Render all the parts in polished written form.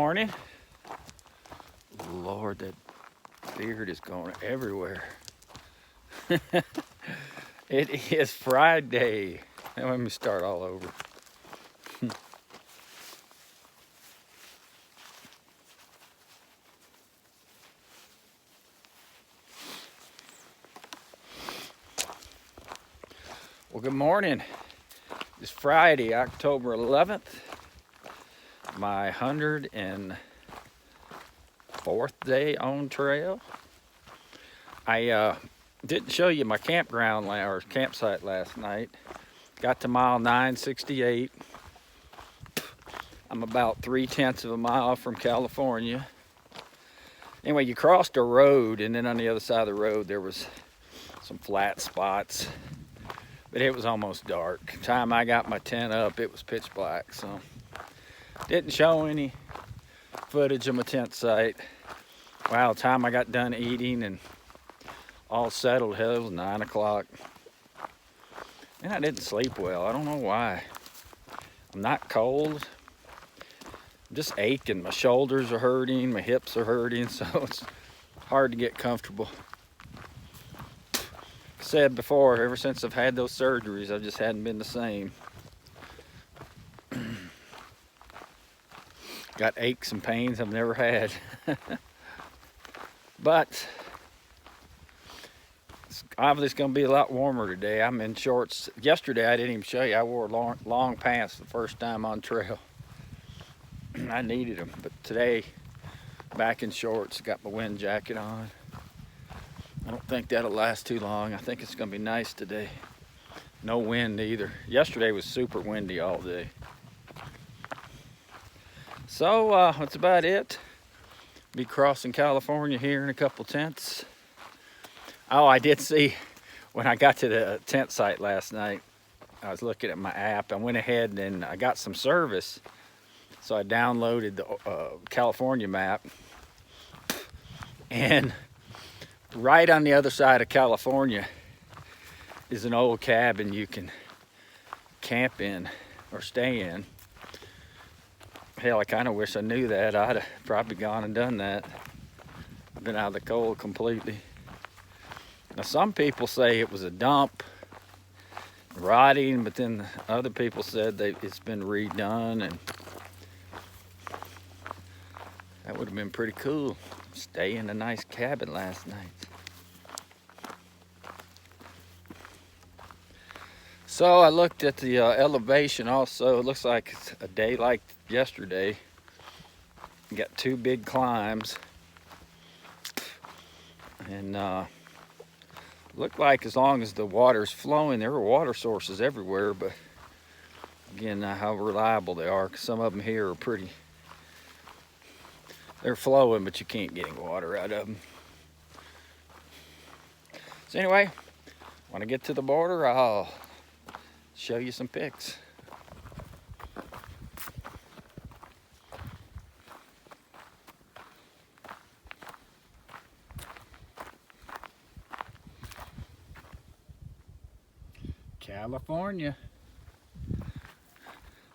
morning. Lord, that beard is going everywhere. It is Friday. Now let me start all over. Well, good morning. It's Friday, October 11th. My 104th day on trail. I didn't show you my campsite last night. Got to mile 968. I'm about 3/10 of a mile from California. Anyway, you crossed a road, and then on the other side of the road there was some flat spots, but it was almost dark. By the time I got my tent up, it was pitch black, so didn't show any footage of my tent site. Wow, the time I got done eating and all settled, it was 9 o'clock. And I didn't sleep well. I don't know why. I'm not cold. I'm just aching. My shoulders are hurting, my hips are hurting, so it's hard to get comfortable. I said before, ever since I've had those surgeries, I just hadn't been the same. Got aches and pains I've never had. But it's obviously going to be a lot warmer today. I'm in shorts. Yesterday I didn't even show you. I wore long pants the first time on trail. I needed them, but today back in shorts. Got my wind jacket on. I don't think that'll last too long. I think it's going to be nice today. No wind either. Yesterday was super windy all day. So that's about it. Be crossing California here in a couple tents. Oh, I did see when I got to the tent site last night, I was looking at my app. I went ahead and I got some service. So I downloaded the California map. And right on the other side of California is an old cabin you can camp in or stay in. Hell, I kind of wish I knew that. I'd have probably gone and done that. I've been out of the cold completely. Now, some people say it was a dump, rotting, but then other people said it's been redone, and that would have been pretty cool. Stay in a nice cabin last night. So I looked at the elevation also. It looks like it's a day like yesterday. You got two big climbs. And looked like as long as the water's flowing, there are water sources everywhere, but again, how reliable they are, because some of them here are they're flowing, but you can't get any water out of them. So anyway, when I get to the border, I'll show you some pics. California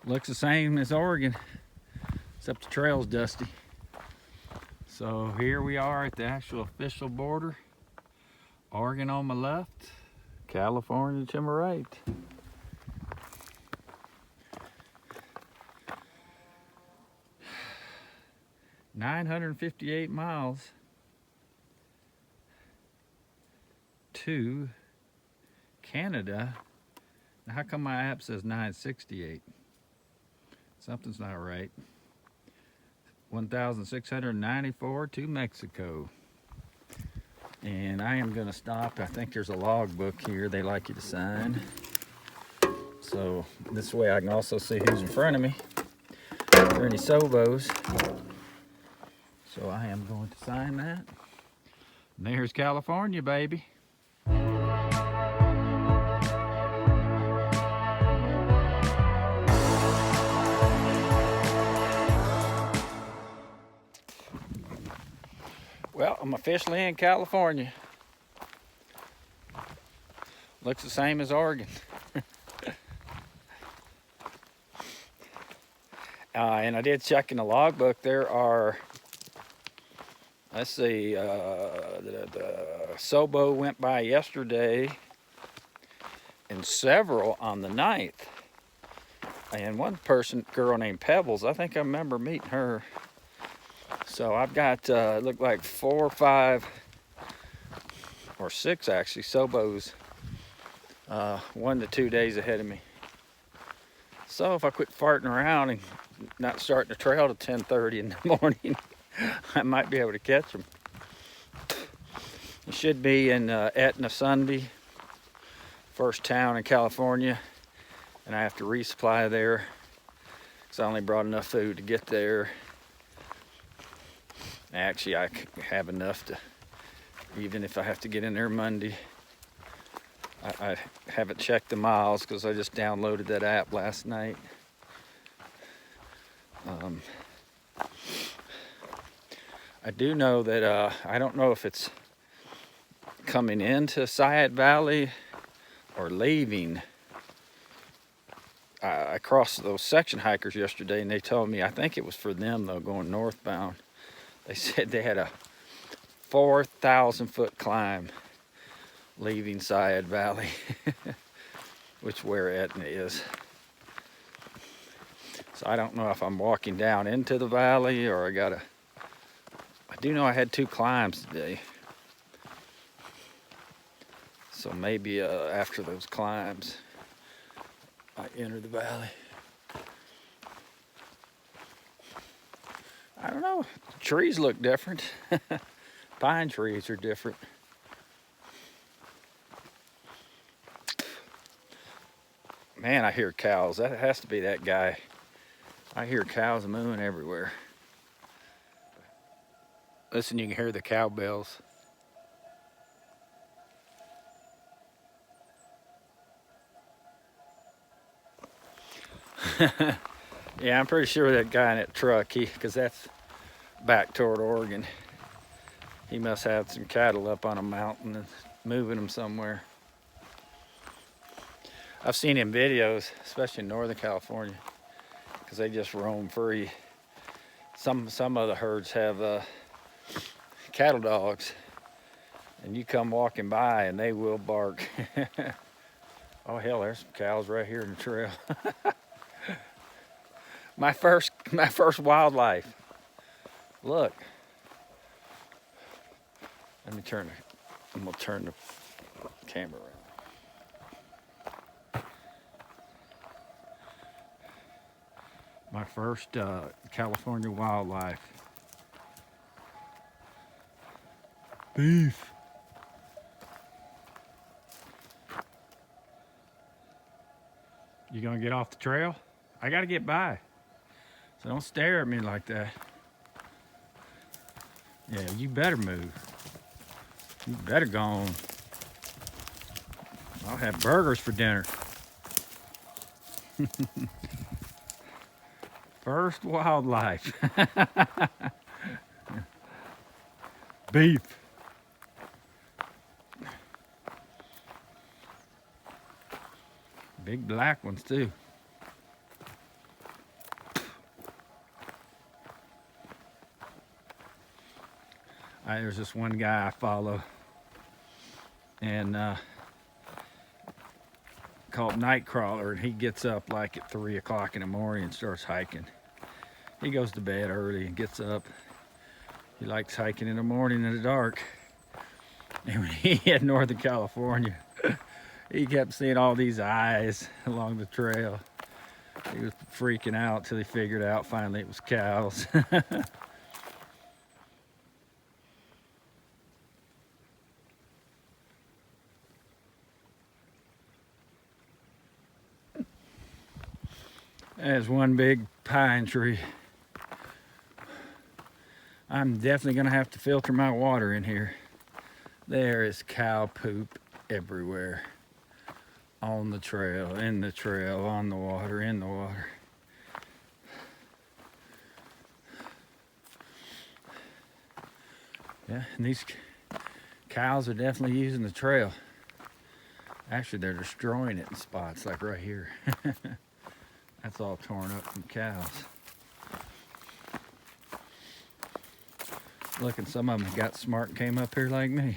looks the same as Oregon, except the trail's dusty. So here we are at the actual official border. Oregon on my left, California to my right. $958 miles to Canada. Now, how come my app says 968? Something's not right. 1,694 to Mexico. And I am going to stop. I think there's a logbook here they like you to sign. So this way I can also see who's in front of me. If there are any Sobos. So I am going to sign that. And there's California, baby. Well, I'm officially in California. Looks the same as Oregon. And I did check in the logbook. There are, let's see, the Sobo went by yesterday and several on the 9th. And one girl named Pebbles, I think I remember meeting her. So I've got, it looked like 4 or 5 or 6 actually, Sobos, 1 to 2 days ahead of me. So if I quit farting around and not starting the trail till 10:30 in the morning, I might be able to catch them. It should be in Etna Sunday, first town in California, and I have to resupply there because I only brought enough food to get there. Actually, I have enough to, even if I have to get in there Monday. I haven't checked the miles because I just downloaded that app last night. I do know that I don't know if it's coming into Sayat Valley or leaving. I crossed those section hikers yesterday and they told me, I think it was for them though, going northbound. They said they had a 4,000 foot climb leaving Sayat Valley, which where Etna is. So I don't know if I'm walking down into the valley or I do know I had 2 climbs today. So maybe after those climbs, I enter the valley. I don't know, trees look different. Pine trees are different. Man, I hear cows. That has to be that guy. I hear cows mooing everywhere. Listen, you can hear the cowbells. Yeah, I'm pretty sure that guy in that truck, because that's back toward Oregon. He must have some cattle up on a mountain and moving them somewhere. I've seen in videos, especially in Northern California, because they just roam free. Some of the herds have cattle dogs, and you come walking by and they will bark. Oh hell, there's some cows right here in the trail. my first wildlife. Look. I'm gonna turn the camera around. My first California wildlife. Beef. You gonna get off the trail? I gotta get by. So don't stare at me like that. Yeah, you better move. You better go on. I'll have burgers for dinner. First wildlife. Beef. Big black ones too. There's this one guy I follow, and called Nightcrawler, and he gets up like at 3 o'clock in the morning and starts hiking. He goes to bed early and gets up. He likes hiking in the morning in the dark. And when he hit Northern California, he kept seeing all these eyes along the trail. He was freaking out till he figured out finally it was cows. There's one big pine tree. I'm definitely gonna have to filter my water in here. There is cow poop everywhere. On the trail, in the trail, on the water, in the water. Yeah, and these cows are definitely using the trail. Actually, they're destroying it in spots, like right here. That's all torn up from cows. Look, and some of them got smart and came up here like me.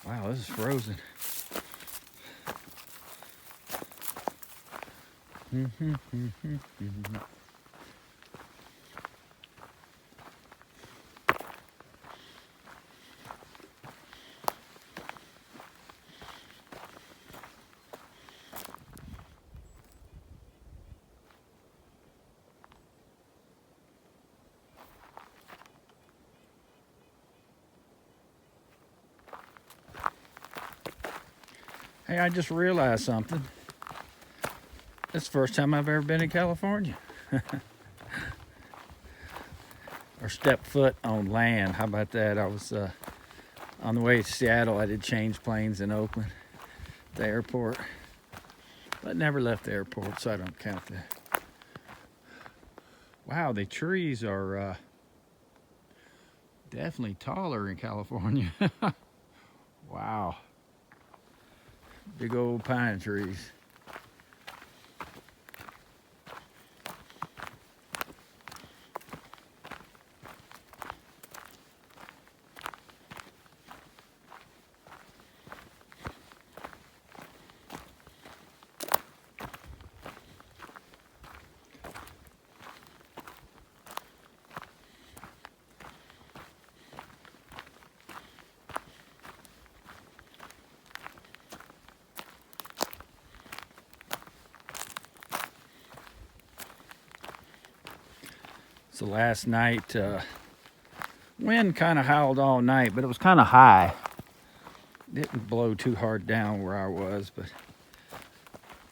Wow, this is frozen. Hey, I just realized something. It's the first time I've ever been in California. Or stepped foot on land. How about that? I was on the way to Seattle. I did change planes in Oakland, the airport. But never left the airport, so I don't count that. Wow, the trees are definitely taller in California. Wow. Big old pine trees. So last night, wind kind of howled all night, but it was kind of high. Didn't blow too hard down where I was, but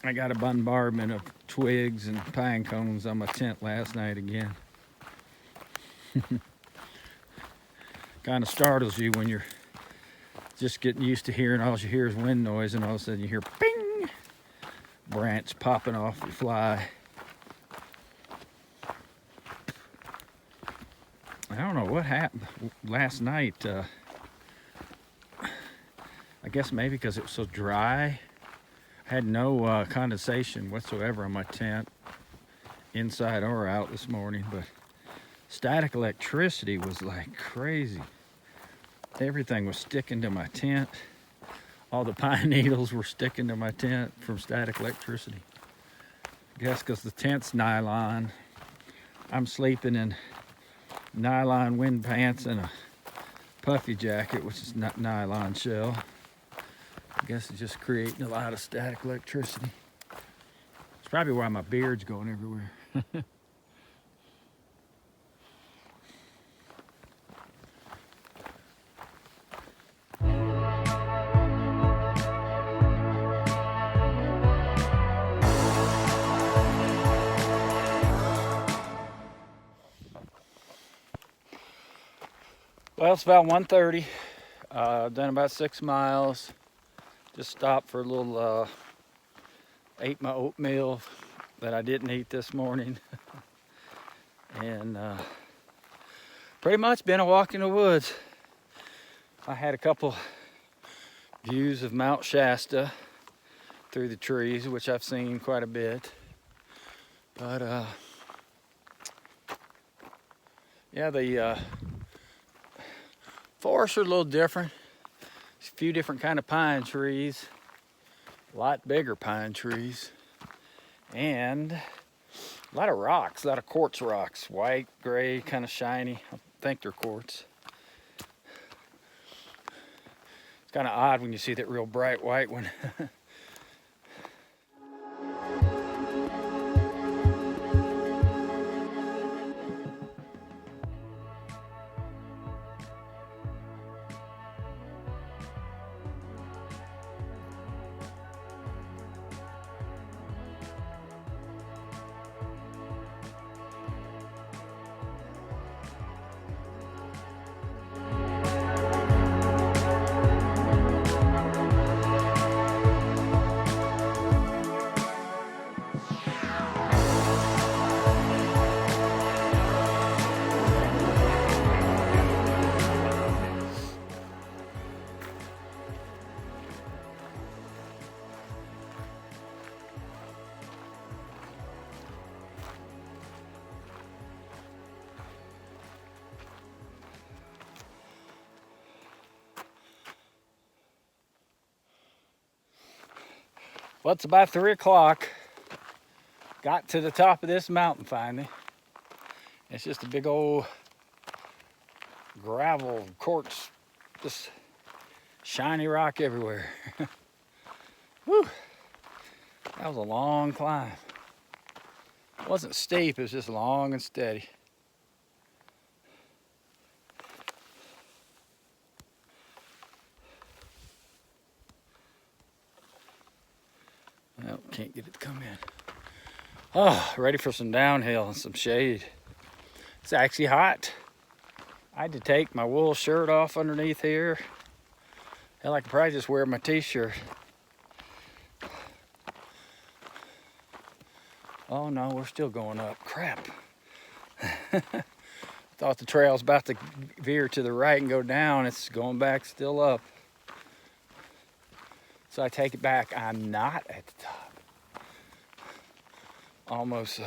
I got a bombardment of twigs and pine cones on my tent last night again. Kind of startles you when you're just getting used to hearing all you hear is wind noise, and all of a sudden you hear ping, branch popping off your fly. I don't know what happened last night. I guess maybe because it was so dry. I had no condensation whatsoever on my tent, inside or out this morning, but static electricity was like crazy. Everything was sticking to my tent. All the pine needles were sticking to my tent from static electricity. I guess because the tent's nylon. I'm sleeping in nylon wind pants and a puffy jacket, which is not nylon shell. I guess it's just creating a lot of static electricity. It's probably why my beard's going everywhere. Well, it's about 1:30. Done about 6 miles. Just stopped for a little, ate my oatmeal that I didn't eat this morning. And pretty much been a walk in the woods. I had a couple views of Mount Shasta through the trees, which I've seen quite a bit. But yeah, the forests are a little different. There's a few different kind of pine trees, a lot bigger pine trees, and a lot of rocks, a lot of quartz rocks, white, gray, kind of shiny. I think they're quartz. It's kind of odd when you see that real bright white one. Well, it's about 3 o'clock. Got to the top of this mountain finally. It's just a big old gravel quartz, just shiny rock everywhere. Whew. That was a long climb. It wasn't steep, it was just long and steady. Well, can't get it to come in. Oh, ready for some downhill and some shade. It's actually hot. I had to take my wool shirt off underneath here. Hell, I could probably just wear my t-shirt. Oh no, we're still going up. Crap. Thought the trail's about to veer to the right and go down. It's going back still up. So I take it back. I'm not at the top. Almost so.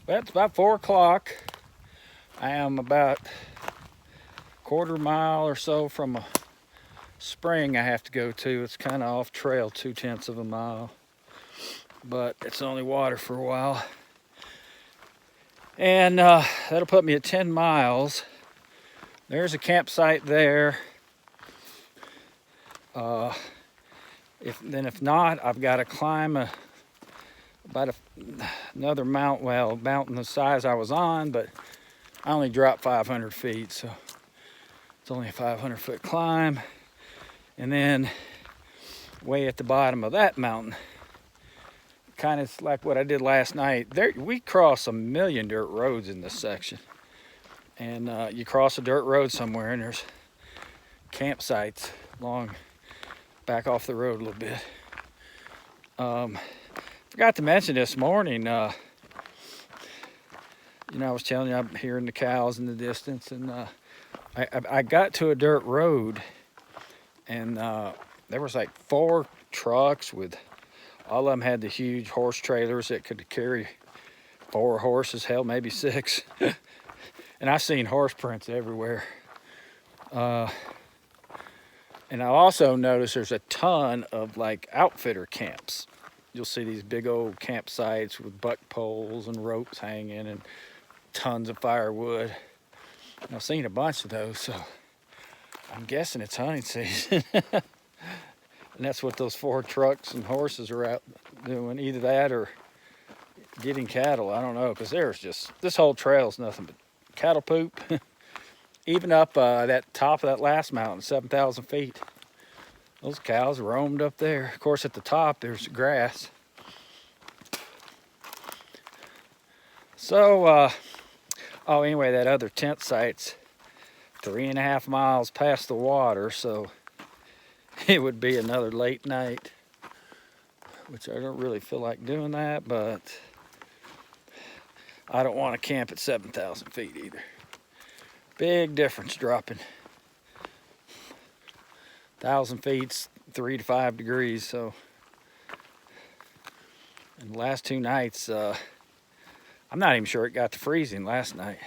Well, it's about 4 o'clock. I am about a quarter mile or so from a spring I have to go to. It's kind of off trail, 2/10 of a mile, but it's only water for a while. And that'll put me at 10 miles. There's a campsite there. If not, I've got to climb another mountain the size I was on, but I only dropped 500 feet, so it's only a 500-foot climb. And then way at the bottom of that mountain, kind of like what I did last night, we cross a million dirt roads in this section. And you cross a dirt road somewhere and there's campsites back off the road a little bit. Forgot to mention this morning, I was telling you I'm hearing the cows in the distance, and I got to a dirt road, and there was like 4 trucks with, all of them had the huge horse trailers that could carry 4 horses, hell, maybe 6. And I've seen horse prints everywhere. And I also noticed there's a ton of like outfitter camps. You'll see these big old campsites with buck poles and ropes hanging and tons of firewood. And I've seen a bunch of those, so I'm guessing it's hunting season. And that's what those 4 trucks and horses are out doing. Either that or getting cattle. I don't know, because there's just, this whole trail is nothing but cattle poop. Even up that top of that last mountain, 7,000 feet. Those cows roamed up there. Of course, at the top, there's grass. So, oh, anyway, that other tent site's 3.5 miles past the water, so it would be another late night, which I don't really feel like doing that, but I don't want to camp at 7,000 feet either. Big difference dropping. 1,000 feet's 3 to 5 degrees, so. And the last 2 nights, I'm not even sure it got to freezing last night.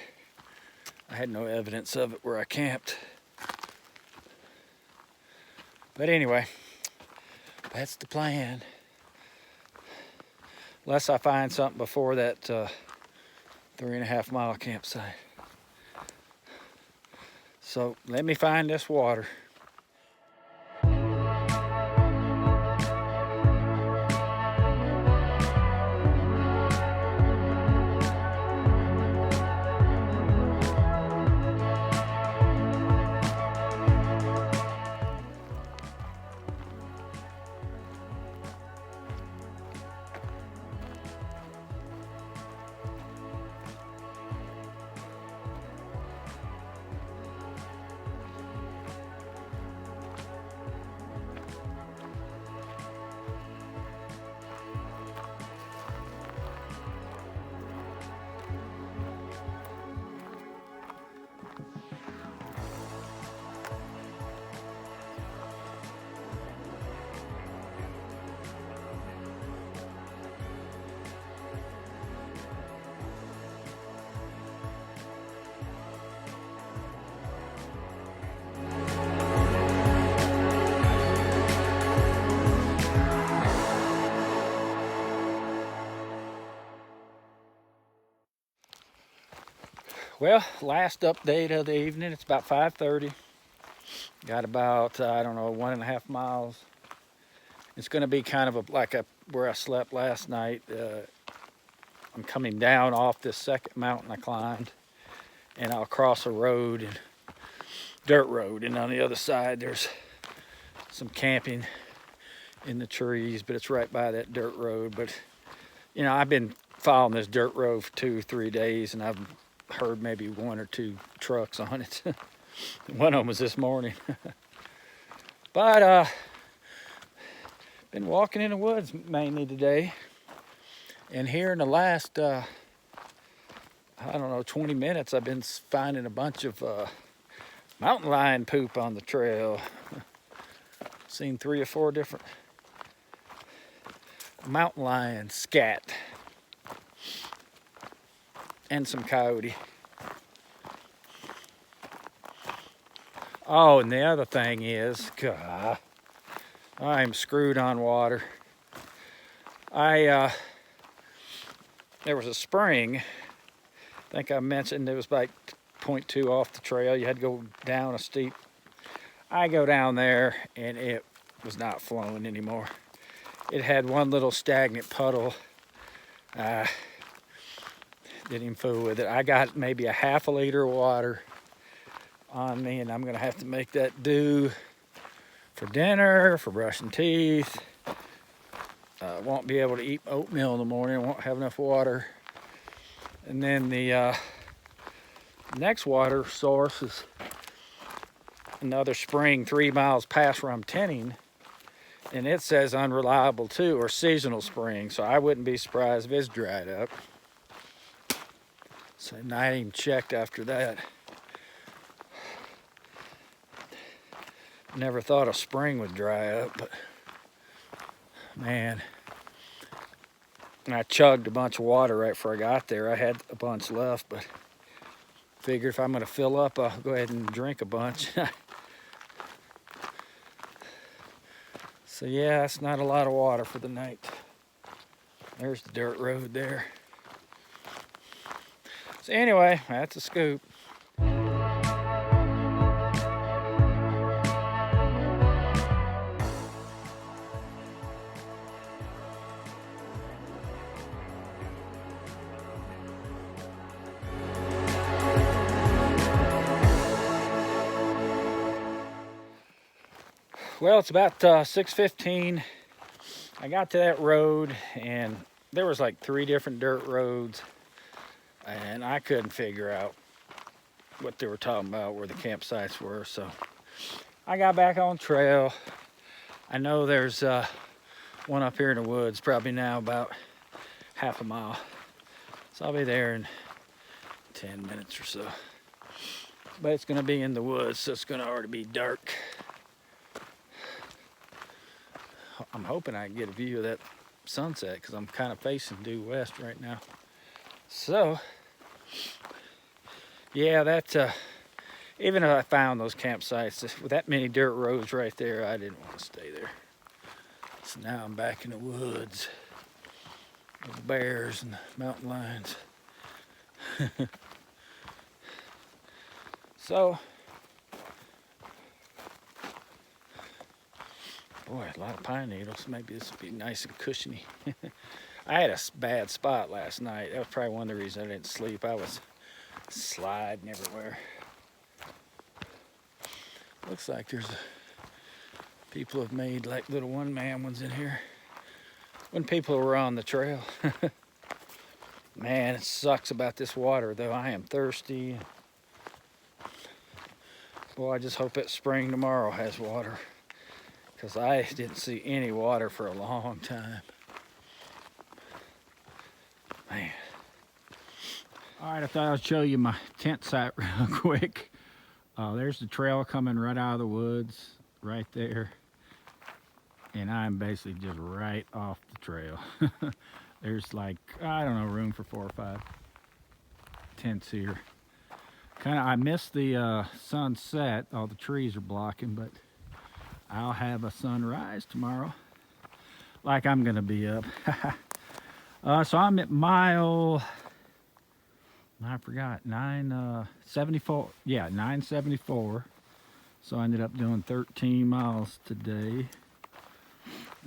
I had no evidence of it where I camped. But anyway, that's the plan. Unless I find something before that 3.5 mile campsite. So let me find this water. Well, last update of the evening, it's about 5:30. Got about, I don't know, 1.5 miles. It's gonna be kind of where I slept last night. I'm coming down off this second mountain I climbed, and I'll cross a road, and dirt road, and on the other side there's some camping in the trees, but it's right by that dirt road. But you know, I've been following this dirt road for 2-3 days, and I've heard maybe 1 or 2 trucks on it. One of them was this morning. But been walking in the woods mainly today, and here in the last I don't know, 20 minutes, I've been finding a bunch of mountain lion poop on the trail. Seen 3 or 4 different mountain lion scat. And some coyote. Oh, and the other thing is, God, I'm screwed on water. There was a spring, I think I mentioned it was like 0.2 off the trail. You had to go down a steep. I go down there and it was not flowing anymore. It had one little stagnant puddle. Didn't even fool with it. I got maybe a half a liter of water on me, and I'm gonna have to make that do for dinner, for brushing teeth. Won't be able to eat oatmeal in the morning. Won't have enough water. And then the next water source is another spring 3 miles past where I'm tenting, and it says unreliable too, or seasonal spring. So I wouldn't be surprised if it's dried up. So I ain't even checked after that. Never thought a spring would dry up, but man. And I chugged a bunch of water right before I got there. I had a bunch left, but figured if I'm gonna fill up, I'll go ahead and drink a bunch. So yeah, it's not a lot of water for the night. There's the dirt road there. So anyway, that's a scoop. Well, it's about 6:15. I got to that road and there was like 3 different dirt roads and I couldn't figure out what they were talking about, where the campsites were. So I got back on trail. I know there's one up here in the woods, probably now about half a mile. So I'll be there in 10 minutes or so. But it's gonna be in the woods, so it's gonna already be dark. I'm hoping I can get a view of that sunset because I'm kind of facing due west right now. So, yeah, that even if I found those campsites with that many dirt roads right there, I didn't want to stay there. So now I'm back in the woods with the bears and the mountain lions. So, boy, a lot of pine needles. Maybe this will be nice and cushiony. I had a bad spot last night. That was probably one of the reasons I didn't sleep. I was sliding everywhere. Looks like there's people have made like little one-man ones in here. When people were on the trail. Man, it sucks about this water though. I am thirsty. Boy, I just hope that spring tomorrow has water, because I didn't see any water for a long time. Man. All right, I thought I'd show you my tent site real quick. There's the trail coming right out of the woods, right there. And I'm basically just right off the trail. There's like, I don't know, room for 4 or 5 tents here. I missed the sunset. All the trees are blocking, but I'll have a sunrise tomorrow. Like I'm gonna be up. So I'm at mile, I forgot, 974. Yeah, 974. So I ended up doing 13 miles today.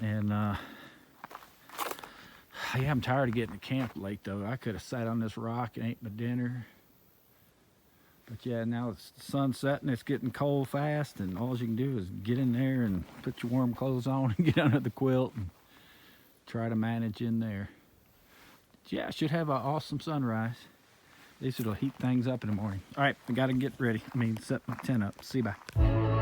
And yeah, I'm tired of getting to camp late though. I could have sat on this rock and ate my dinner. But yeah, now it's the sun setting, it's getting cold fast, and all you can do is get in there and put your warm clothes on and get under the quilt and try to manage in there. But yeah, I should have an awesome sunrise. At least it'll heat things up in the morning. All right, I gotta get ready. Set my tent up. See you, bye.